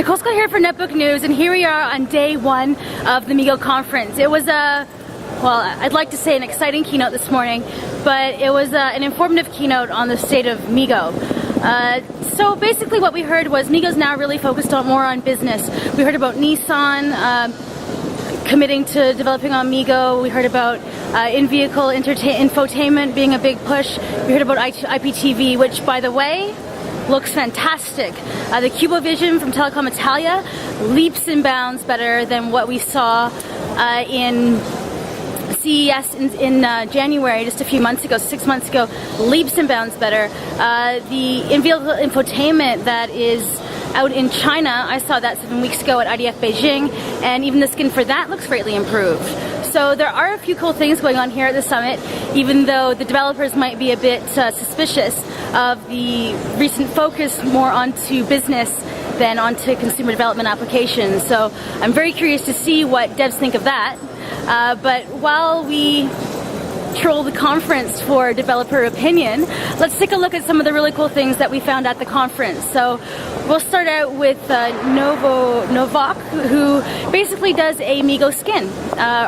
Nicole here for NetBook News, and here we are on day one of the Meego Conference. It was well, I'd like to say an exciting keynote this morning, but it was an informative keynote on the state of Meego. So basically what we heard was Meego's now really focused more on business. We heard about Nissan committing to developing on Meego. We heard about in-vehicle infotainment being a big push. We heard about IPTV, which, by the way, looks fantastic. The Cubo Vision from Telecom Italia leaps and bounds better than what we saw in CES in January, just a few months ago, 6 months ago. Leaps and bounds better. The in-vehicle infotainment that is out in China, I saw that 7 weeks ago at IDF Beijing, and even the skin for that looks greatly improved. So there are a few cool things going on here at the summit, even though the developers might be a bit suspicious of the recent focus more onto business than onto consumer development applications. So I'm very curious to see what devs think of that. But while we troll the conference for developer opinion, let's take a look at some of the really cool things that we found at the conference. So we'll start out with Nomovok, who basically does a MeeGo skin,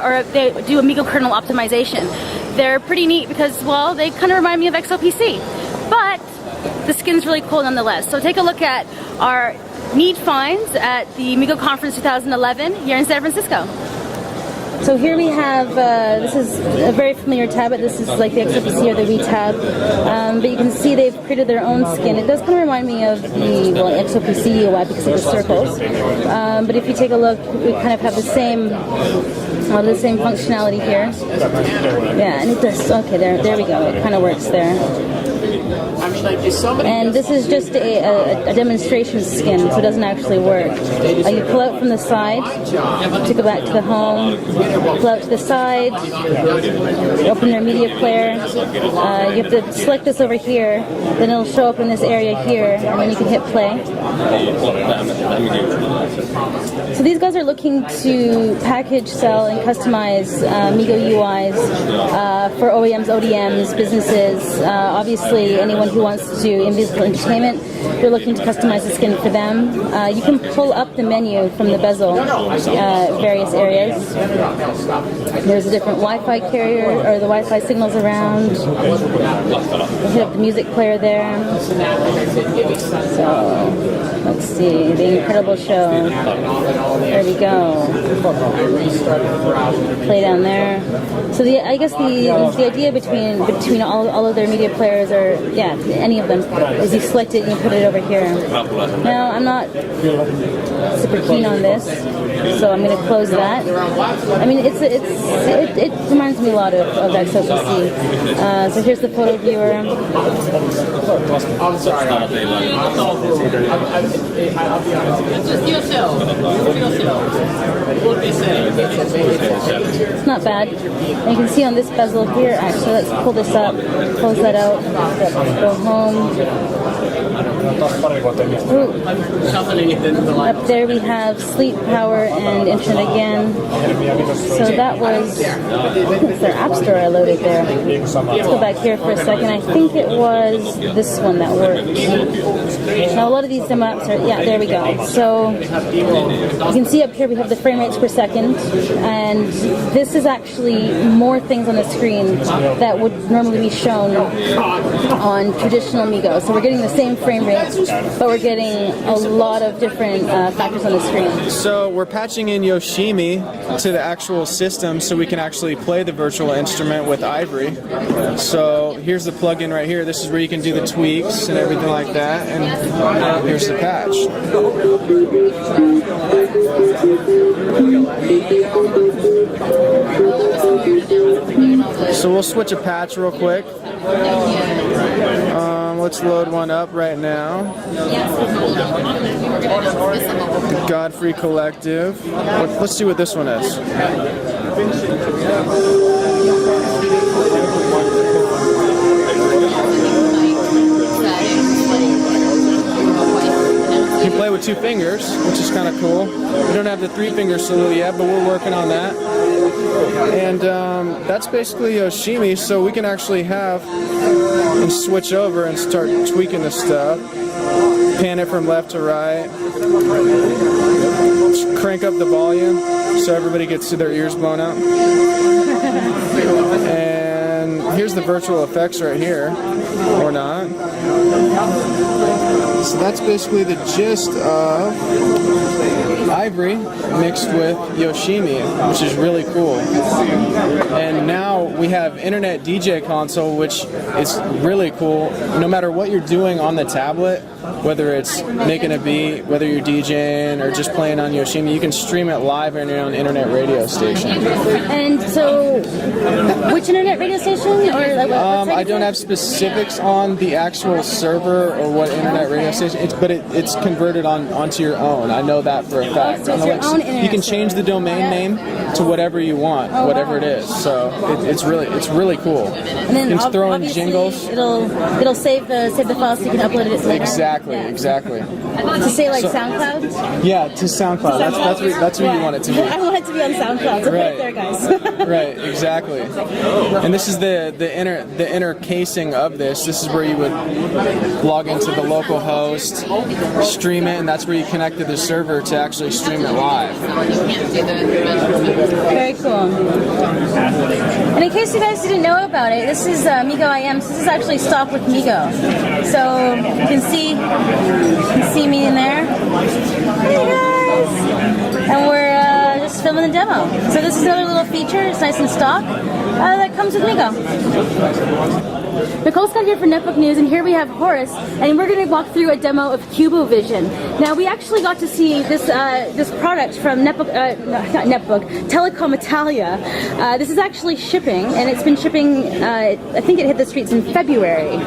or they do a MeeGo kernel optimization. They're pretty neat because, well, they kind of remind me of XOPC, but the skin's really cool nonetheless. So take a look at our neat finds at the Meego Conference 2011 here in San Francisco. So here we have, this is a very familiar tab, but this is like the XOPC or the V tab. But you can see they've created their own skin. It does kind of remind me of the XOPC UI because of the circles. But if you take a look, we kind of have the same functionality here. Yeah, and it does. Okay, there we go. It kind of works there. And this is just a demonstration skin, so it doesn't actually work. You pull out from the side to go back to the home, pull out to the side, open your media player. You have to select this over here, then it'll show up in this area here, and then you can hit play. So these guys are looking to package, sell, and customize MeeGo UIs for OEMs, ODMs, businesses, obviously anyone who wants to do in-vehicle entertainment. They're looking to customize the skin for them. You can pull up the menu from the bezel, various areas. There's a different Wi-Fi carrier, or the Wi-Fi signals around. Hit up the music player there. So, let's see, the incredible show. There we go. Play down there. So I guess the idea between all of their media players, or yeah, any of them, is you select it and you put it over here. Now I'm not super keen on this, so I'm going to close that. I mean, it reminds me a lot of XOPC. So here's the photo viewer. I'm sorry. It's not bad. And you can see on this bezel here, actually, let's pull this up, close that out, go home. Ooh. Up there we have sleep, power, and internet again. So that was, it's their app store I loaded there. Let's go back here for a second. I think it was this one that worked. Now a lot of these demo apps are, yeah, there we go. So you can see up here we have the frame rates per second, and this is actually more things on the screen that would normally be shown on traditional MeeGo. So we're getting the same frame rates, but we're getting a lot of different factors on the screen. So we're patching in Yoshiba to the actual system so we can actually play the virtual instrument with Ivory. So here's the plugin right here. This is where you can do the tweaks and everything like that. And here's the patch. So we'll switch a patch real quick. Let's load one up right now. Godfrey Collective. Let's see what this one is. You can play with 2 fingers, which is kind of cool. We don't have the 3-finger salute yet, but we're working on that. And that's basically Yoshiba, so we can actually have and switch over and start tweaking this stuff. pan it from left to right, crank up the volume so everybody gets their ears blown out. And here's the virtual effects right here, or not. So that's basically the gist of Ivory mixed with Yoshiba, which is really cool. And now we have Internet DJ console, which is really cool. No matter what you're doing on the tablet, whether it's making a beat, whether you're DJing or just playing on Yoshiba, you can stream it live on your own internet radio station. And so, which internet radio station? Or like I don't have specifics on the actual server or what internet radio station, but it's converted onto your own. I know that for a fact. So it's your own internet you can change the domain name to whatever you want, whatever it is. So it's really cool. And then you can throw in jingles. It'll save the file so you can upload it later. Exactly. To say like SoundCloud? Yeah, to SoundCloud. That's where you want it to be. I want it to be on SoundCloud. So put it there, guys. Right, exactly. And this is the inner casing of this. This is where you would log into the local host, stream it, and that's where you connect to the server to actually stream it live. Very cool. And in case you guys didn't know about it, this is MeeGo IM. So this is actually Stop with MeeGo. So you can see me in there. Hey guys! And we're just filming the demo. So this is another little feature. It's nice and stock. That comes with MeeGo. Nicole Scott here for NetBook News, and here we have Horace, and we're going to walk through a demo of Cubo Vision. Now, we actually got to see this product from NetBook, not NetBook, Telecom Italia. This is actually shipping, and it's been shipping, I think it hit the streets in February.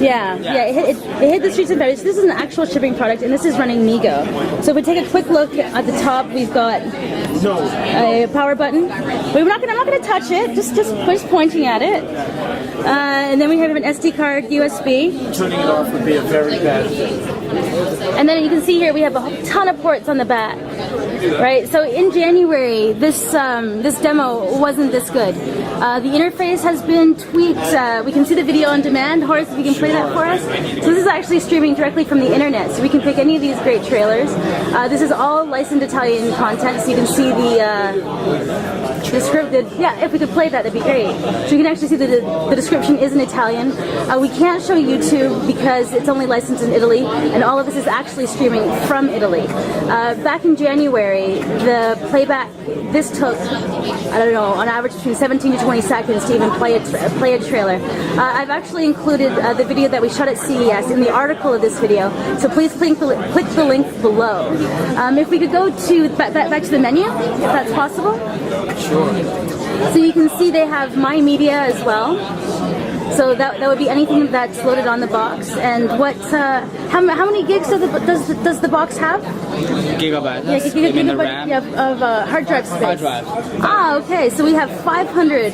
Yeah, it hit the streets in February. So this is an actual shipping product, and this is running MeeGo. So if we take a quick look at the top, we've got a power button. I'm not going to touch it, just pointing at it. And then we have an SD card, USB. Turning it off would be a very bad thing. And then you can see here we have a ton of ports on the back. Right, so in January, this demo wasn't this good. The interface has been tweaked. We can see the video on demand. Horace, if you can play that for us. So this is actually streaming directly from the internet, so we can pick any of these great trailers. This is all licensed Italian content, so you can see the scripted. Yeah, if we could play that, that'd be great. So you can actually see the description is in Italian. We can't show YouTube because it's only licensed in Italy, and all of this is actually streaming from Italy. Back in January, the playback, this took, I don't know, on average between 17 to 20 seconds to even play a trailer. I've actually included the video that we shot at CES in the article of this video, so please click the link below. If we could go to back to the menu, if that's possible. Sure. So you can see they have My Media as well. So that would be anything that's loaded on the box. And what? How many gigs does the box have? Gigabyte. Yeah, gigabyte of hard drive space. Hard drive. Ah, okay. So we have 500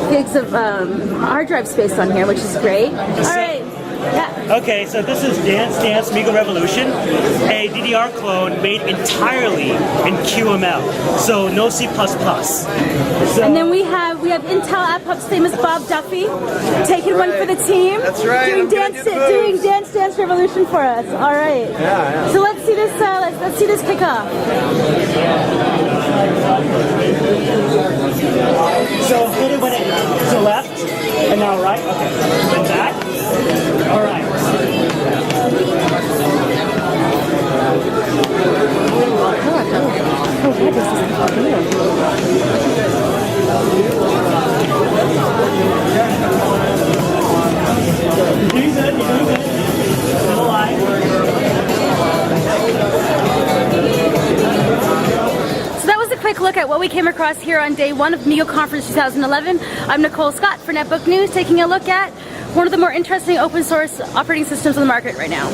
gigs of hard drive space on here, which is great. All right. Yeah. Okay, so this is Dance Dance MeeGo Revolution, a DDR clone made entirely in QML, so no C++. So, and then we have Intel App Hub's famous Bob Duffy taking one for the team. That's right. Doing Dance Dance Revolution for us. All right. Yeah. So let's see this. Let's see this kick off. So hit it when it to left, and now right. Okay. And back. All right. You're doing good. Still alive. So that was a quick look at what we came across here on day one of MeeGo Conference 2011. I'm Nicole Scott for NetBook News, taking a look at one of the more interesting open source operating systems on the market right now.